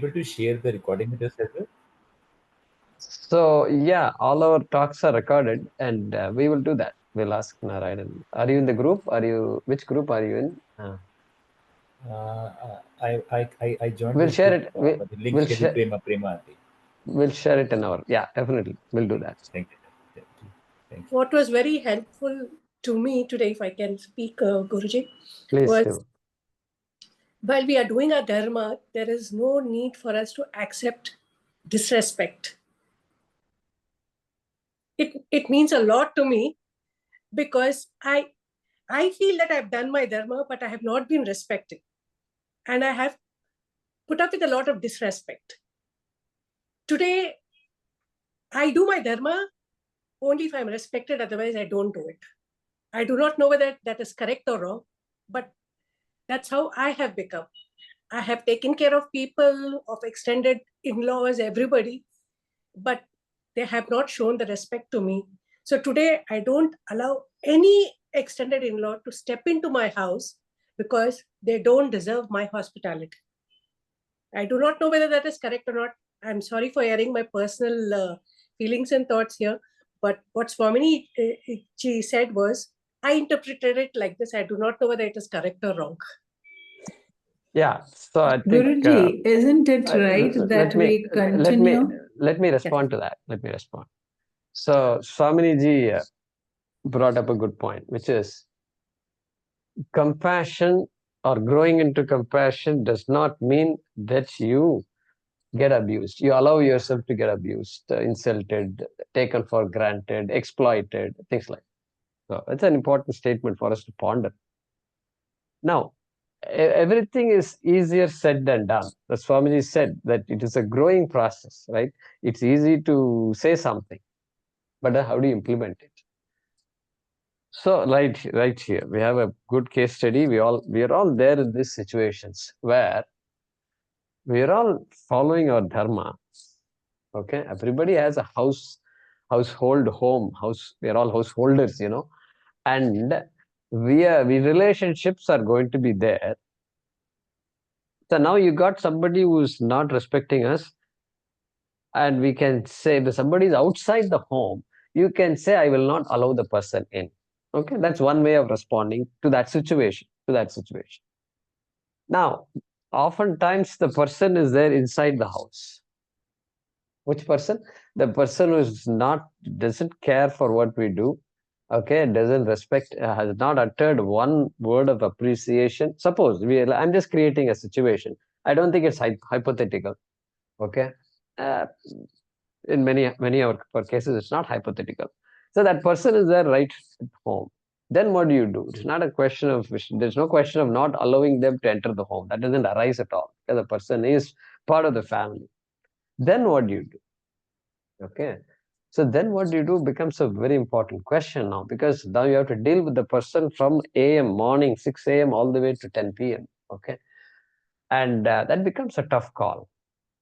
able to share the recording with us as well? So yeah, all our talks are recorded, and we will do that. We'll ask Narayan. Are you in the group? Which group are you in? I joined We'll this share group, it. We, but the link we'll says share. Prema. We'll share it in our. Yeah, definitely. We'll do that. Thank you. Thank you. Thank you. What was very helpful to me today, if I can speak, Guruji, Please was do. while we are doing our dharma, there is no need for us to accept disrespect. It means a lot to me because I feel that I've done my dharma, but I have not been respected. And I have put up with a lot of disrespect. Today, I do my dharma only if I'm respected, otherwise I don't do it. I do not know whether that is correct or wrong, but that's how I have become. I have taken care of people, of extended in-laws, everybody, but they have not shown the respect to me. So today, I don't allow any extended in-law to step into my house because they don't deserve my hospitality. I do not know whether that is correct or not. I'm sorry for airing my personal feelings and thoughts here, but what Swamini she said was, I interpreted it like this. I do not know whether it is correct or wrong. Yeah. So I think Guruji, isn't it right that we continue? Let me respond to that. Let me respond. So Swamini ji brought up a good point, which is compassion or growing into compassion does not mean that you get abused. You allow yourself to get abused, insulted, taken for granted, exploited, things like that. So it's an important statement for us to ponder. Now, everything is easier said than done. The Swamiji said that it is a growing process, right? It's easy to say something, but how do you implement it? So right here, we have a good case study. We are all there in these situations where we are all following our dharma. Okay, everybody has a household, home, house. We are all householders, and we relationships are going to be there. So now you got somebody who's not respecting us, and we can say if somebody is outside the home, you can say, I will not allow the person in. Okay, that's one way of responding to that situation. Now, oftentimes the person is there inside the house. Which person? The person who doesn't care for what we do, okay, doesn't respect, has not uttered one word of appreciation. Suppose I'm just creating a situation. I don't think it's hypothetical. Okay, in many of our cases, it's not hypothetical. So that person is there right at home. Then what do? It's not a question of, there's no question of not allowing them to enter the home. That doesn't arise at all. Because the person is part of the family. Then what do? Okay. So then what do becomes a very important question now, because now you have to deal with the person from AM morning, 6 a.m. all the way to 10 p.m. Okay. And that becomes a tough call.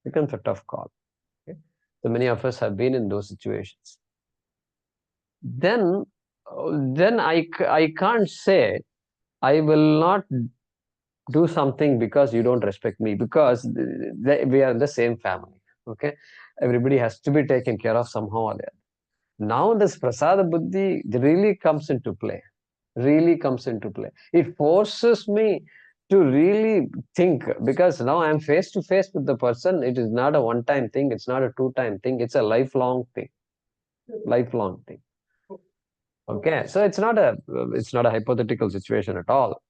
Okay? So many of us have been in those situations. Then I can't say I will not do something because you don't respect me, because we are in the same family. Okay, everybody has to be taken care of somehow or the other. Now this prasada buddhi really comes into play. It forces me to really think, because now I'm face to face with the person. It is not a one-time thing. It's not a two-time thing. It's a lifelong thing. Okay, so it's not a hypothetical situation at all.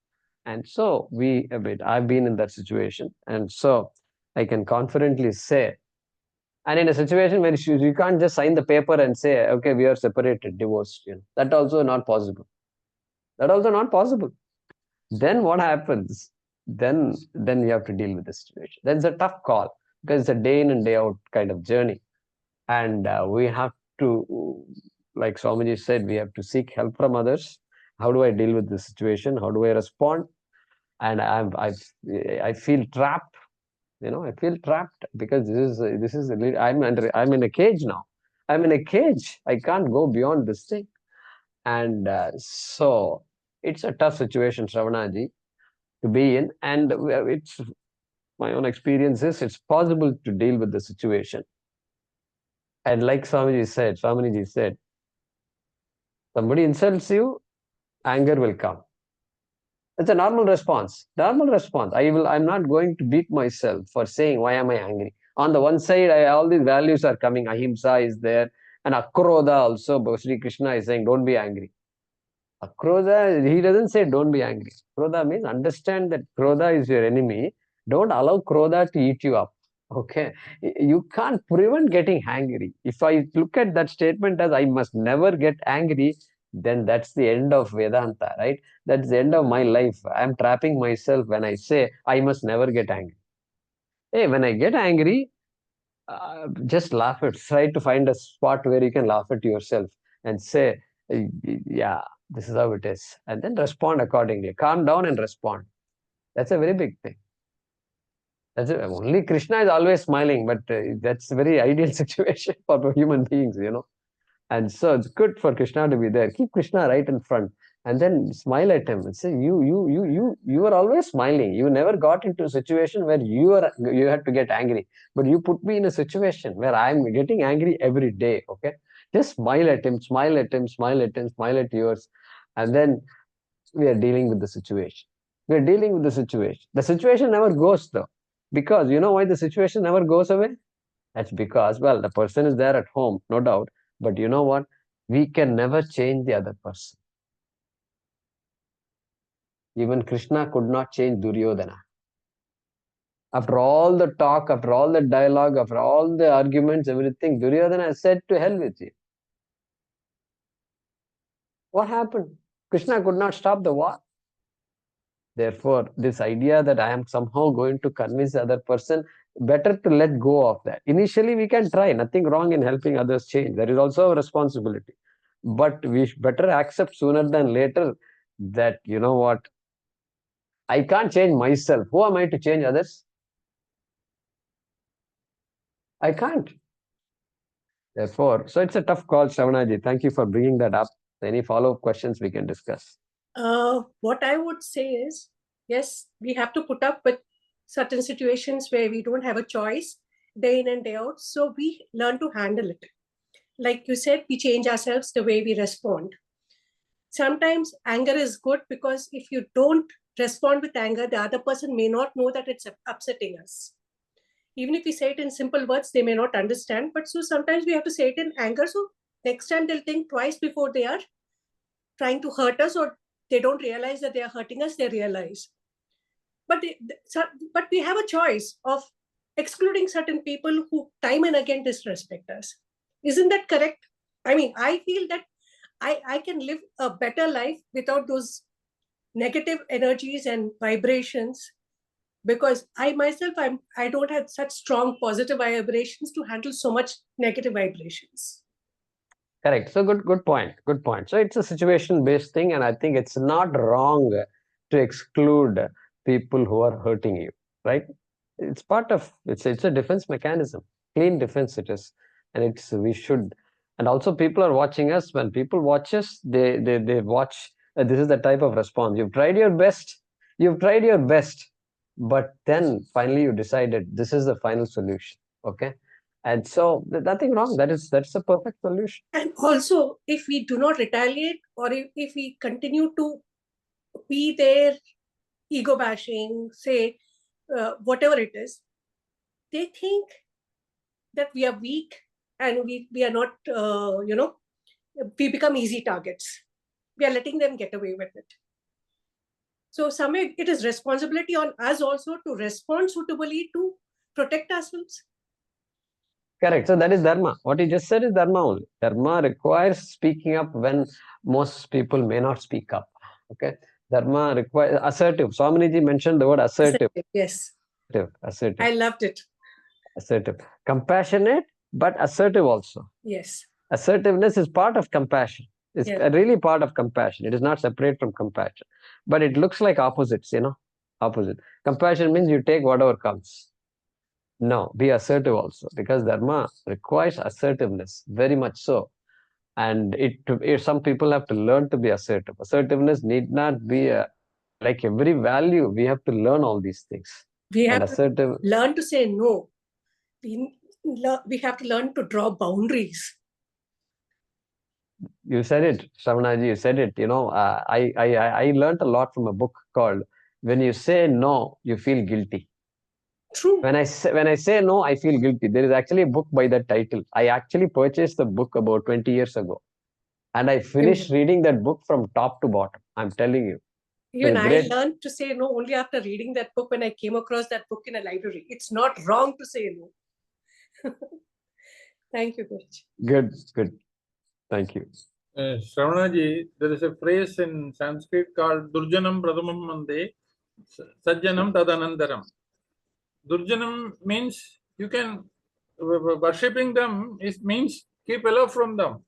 And so I've been in that situation, and so I can confidently say, and in a situation where you can't just sign the paper and say, okay, we are separated, divorced, that also not possible. Then what happens? Then you have to deal with the situation. Then it's a tough call, because it's a day in and day out kind of journey, and we have to, like Swamiji said, we have to seek help from others. How do I deal with this situation? How do I respond? And I feel trapped. I feel trapped, because I'm in a cage now. I'm in a cage. I can't go beyond this thing. And so it's a tough situation, Shravanaji, to be in. And My own experience is it's possible to deal with the situation. And like Swamini said, somebody insults you, anger will come. It's a normal response. Normal response. I'm not going to beat myself for saying, why am I angry? On the one side, all these values are coming. Ahimsa is there. And Akrodha also, Sri Krishna is saying, don't be angry. Akrodha, he doesn't say don't be angry. Krodha means understand that Krodha is your enemy. Don't allow Krodha to eat you up. Okay. You can't prevent getting angry. If I look at that statement as I must never get angry, then that's the end of Vedanta, right? That's the end of my life. I'm trapping myself when I say I must never get angry. Hey, when I get angry, just laugh it. Try to find a spot where you can laugh at yourself and say, yeah, this is how it is. And then respond accordingly. Calm down and respond. That's a very big thing. Only Krishna is always smiling, but that's a very ideal situation for human beings, you know. And so it's good for Krishna to be there. Keep Krishna right in front and then smile at him and say, you are always smiling. You never got into a situation where you had to get angry. But you put me in a situation where I'm getting angry every day. Okay. Just smile at him, smile at him, smile at him, smile at yours. And then we are dealing with the situation. We are dealing with the situation. The situation never goes though. Because you know why the situation never goes away? That's because, well, the person is there at home, no doubt. But you know what? We can never change the other person. Even Krishna could not change Duryodhana. After all the talk, after all the dialogue, after all the arguments, everything, Duryodhana said, to hell with you. What happened? Krishna could not stop the war. Therefore, this idea that I am somehow going to convince the other person, better to let go of that. Initially, we can try. Nothing wrong in helping others change. There is also a responsibility. But we better accept sooner than later that, you know what, I can't change myself. Who am I to change others? I can't. Therefore, so it's a tough call, Shravanaji. Thank you for bringing that up. Any follow-up questions we can discuss? What I would say is, yes, we have to put up with certain situations where we don't have a choice day in and day out. So we learn to handle it. Like you said, we change ourselves the way we respond. Sometimes anger is good because if you don't respond with anger, the other person may not know that it's upsetting us. Even if we say it in simple words, they may not understand. But so sometimes we have to say it in anger. So next time they'll think twice before they are trying to hurt us, or they don't realize that they are hurting us, they realize. But we have a choice of excluding certain people who time and again disrespect us. Isn't that correct? I mean, I feel that I can live a better life without those negative energies and vibrations, because I myself, I don't have such strong positive vibrations to handle so much negative vibrations. Correct. So good point. Good point. So it's a situation-based thing, and I think it's not wrong to exclude people who are hurting you, right? It's part of it's a defense mechanism, clean defense it is, and we should. And also, people are watching us. When people watch us, they watch. This is the type of response. You've tried your best. You've tried your best, but then finally you decided this is the final solution. Okay. And so nothing wrong. That's a perfect solution. And also, if we do not retaliate, or if we continue to be there, ego bashing, say whatever it is, they think that we are weak and we are not, we become easy targets. We are letting them get away with it. So somehow it is responsibility on us also to respond suitably to protect ourselves. Correct. So that is dharma. What you just said is dharma only. Dharma requires speaking up when most people may not speak up. Okay. Dharma requires assertive. Swaminiji mentioned the word assertive. Yes. Assertive. I loved it. Assertive. Compassionate, but assertive also. Yes. Assertiveness is part of compassion. It's really part of compassion. It is not separate from compassion. But it looks like opposites, you know. Opposite. Compassion means you take whatever comes. No, be assertive also, because dharma requires assertiveness, very much so. And some people have to learn to be assertive. Assertiveness need not be like every value. We have to learn all these things. We have And assertive. to learn to say no. We have to learn to draw boundaries. You said it, Shravanaji, you said it. I learned a lot from a book called When You Say No, You Feel Guilty. True. When I say no, I feel guilty. There is actually a book by that title. I actually purchased the book about 20 years ago. And I finished reading that book from top to bottom. I'm telling you. Even I learned to say no only after reading that book when I came across that book in a library. It's not wrong to say no. Thank you, Guruji. Good. Thank you. Shravanaji, there is a phrase in Sanskrit called Durjanam Pradhamam Mande, Sajjanam Tadanandaram. Durjanam means you can, worshipping them means keep aloof from them.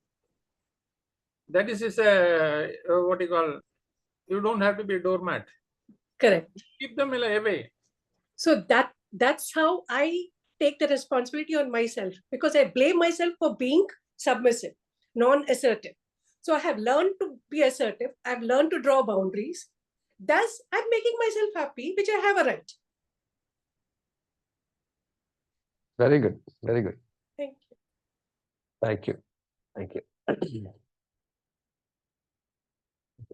That is what you call, you don't have to be a doormat. Correct. Keep them away. So that's how I take the responsibility on myself, because I blame myself for being submissive, non-assertive. So I have learned to be assertive. I've learned to draw boundaries. Thus, I'm making myself happy, which I have a right. Very good. Very good. Thank you. Thank you. Thank you.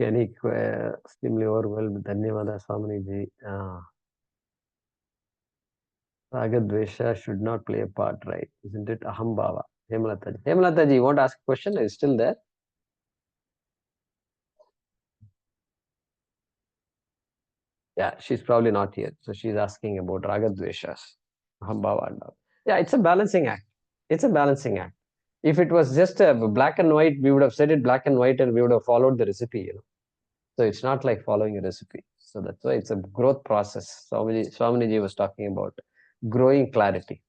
Any extremely overwhelmed. Dhanyavada, Swamini ji. Raga Dvesha should not play a part, right? Isn't it? Aham Bhava. Hemalata ji, you want to ask a question? Are you still there? Yeah, she's probably not here. So she's asking about Raga Dveshas. Aham Bhava. Yeah, it's a balancing act. It's a balancing act. If it was just a black and white, we would have said it black and white and we would have followed the recipe, So it's not like following a recipe. So that's why it's a growth process. Swamini ji was talking about growing clarity.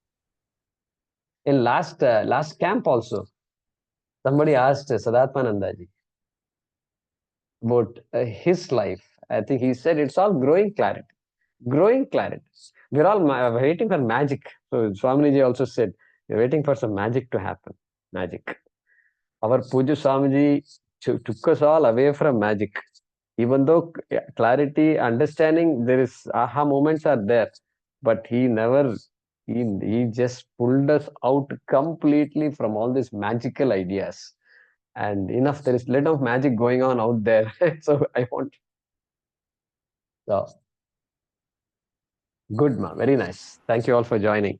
In last camp also, somebody asked Sadatmananda ji about his life. I think he said it's all growing clarity. Growing clarity. We're all waiting for magic. So Swamini ji also said, we're waiting for some magic to happen. Magic. Our Puja Swamiji took us all away from magic. Even though clarity, understanding, there is aha moments are there, but he just pulled us out completely from all these magical ideas. And there is a lot of magic going on out there. So I want. So good, ma. Very nice. Thank you all for joining.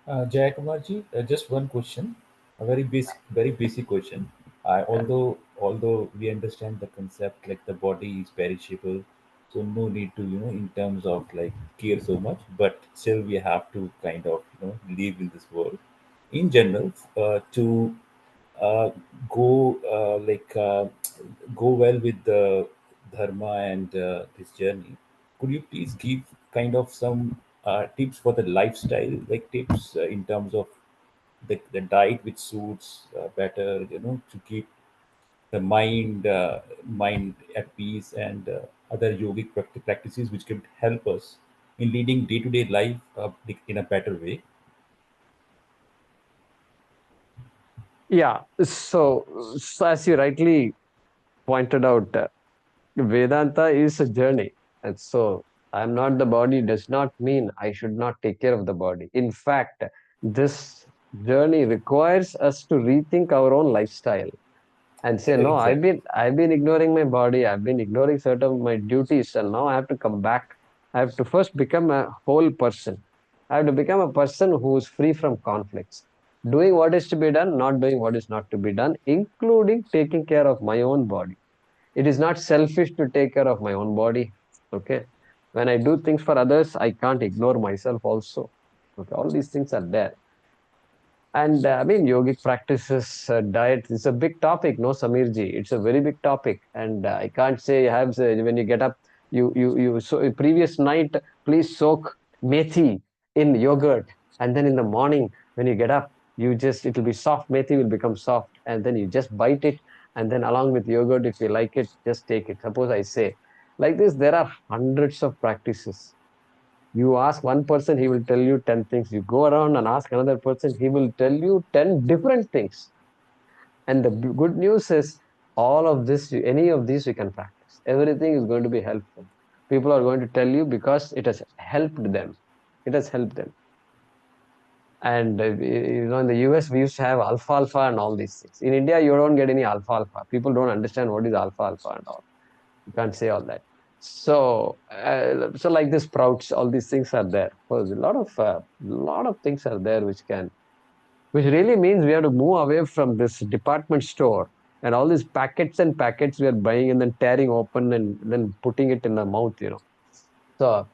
Jaya Kumarji, just one question, a very basic question. Although we understand the concept, like the body is perishable, so no need to in terms of like care so much, but still we have to kind of live in this world. In general, to uh, go go well with the dharma and this journey, could you please give kind of some tips for the lifestyle, like tips in terms of the diet which suits better, to keep the mind at peace, and other yogic practices which can help us in leading day-to-day life in a better way. Yeah. So as you rightly pointed out, Vedanta is a journey. And so I'm not the body does not mean I should not take care of the body. In fact, this journey requires us to rethink our own lifestyle and say, no, Exactly. I've been ignoring my body, I've been ignoring certain of my duties, and now I have to come back. I have to first become a whole person. I have to become a person who is free from conflicts, doing what is to be done, not doing what is not to be done, including taking care of my own body. It is not selfish to take care of my own body. Okay. When I do things for others, I can't ignore myself also. Okay. All these things are there. And I mean, yogic practices, diet is a big topic, no, Samirji? It's a very big topic. And I can't say when you get up, so previous night, please soak methi in yogurt. And then in the morning, when you get up, it'll be soft. Methi will become soft. And then you just bite it. And then along with yogurt, if you like it, just take it. Suppose I say, like this, there are hundreds of practices. You ask one person, he will tell you 10 things. You go around and ask another person, he will tell you 10 different things. And the good news is, all of this, any of these you can practice. Everything is going to be helpful. People are going to tell you because it has helped them. It has helped them. And in the US, we used to have alfalfa and all these things. In India, you don't get any alfalfa. People don't understand what is alfalfa and all. You can't say all that. So, so like this sprouts, all these things are there. So a lot of things are there which really means we have to move away from this department store and all these packets and packets we are buying and then tearing open and then putting it in the mouth. So,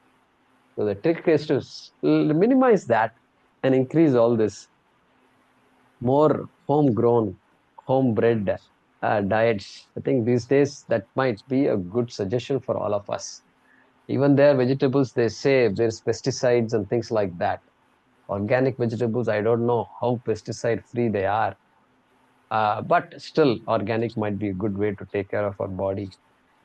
so the trick is to minimize that and increase all this more homegrown, homebred diets. I think these days that might be a good suggestion for all of us. Even their vegetables, they say there's pesticides and things like that. Organic vegetables, I don't know how pesticide free they are. But still, organic might be a good way to take care of our body.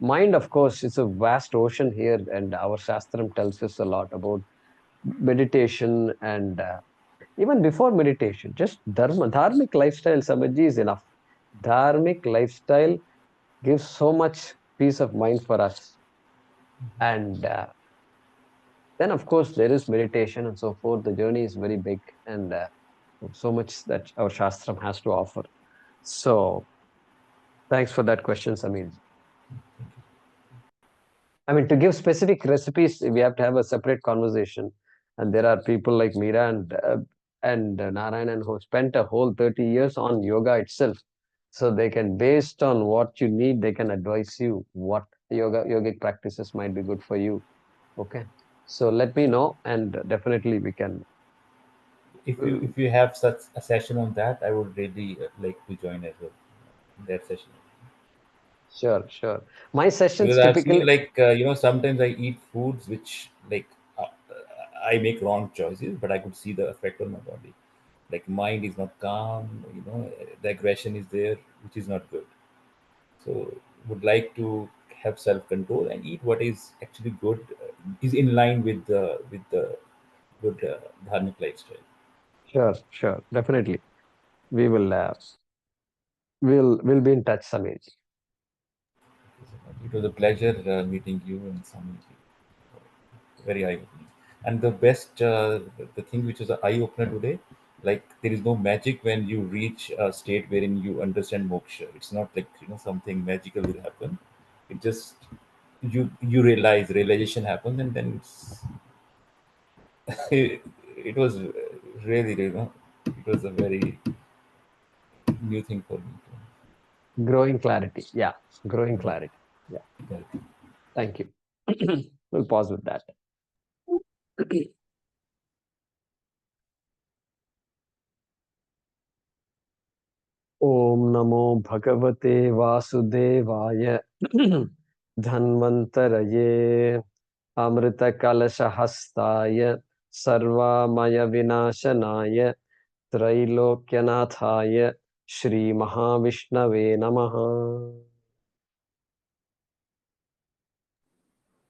Mind, of course, is a vast ocean here, and our Shastram tells us a lot about meditation and even before meditation, just dharmic lifestyle, Samaji, is enough. Dharmic lifestyle gives so much peace of mind for us. And then, of course, there is meditation and so forth. The journey is very big and so much that our Shastram has to offer. So, thanks for that question, Samir. I mean, to give specific recipes, we have to have a separate conversation. And there are people like Meera and Narayanan who spent a whole 30 years on yoga itself. So they can, based on what you need, they can advise you what yogic practices might be good for you. Okay. So let me know, and definitely we can. If you have such a session on that, I would really like to join as well in that session. Sure, sure. My sessions Because I've seen typically. like sometimes I eat foods which like I make wrong choices, but I could see the effect on my body. Like mind is not calm, the aggression is there, which is not good. So would like to have self control and eat what is actually good, is in line with the good dharmic lifestyle. Sure, sure. Definitely. We will, we'll be in touch, Samir. It was a pleasure meeting you and some very eye opening. And the best, the thing which was an eye opener today, like there is no magic when you reach a state wherein you understand moksha. It's not like something magical will happen. It just you realization happens, and then it was really it was a very new thing for me. Growing clarity. Yeah, growing clarity. Yeah, Yeah. thank you. We'll pause with that. Om Namo Bhagavate Vasudevaya Dhanvantaraye Amrita Kalashahastaya Sarvamaya Vinashanaya Trailokyanathaaya Shri Mahavishnave Namaha.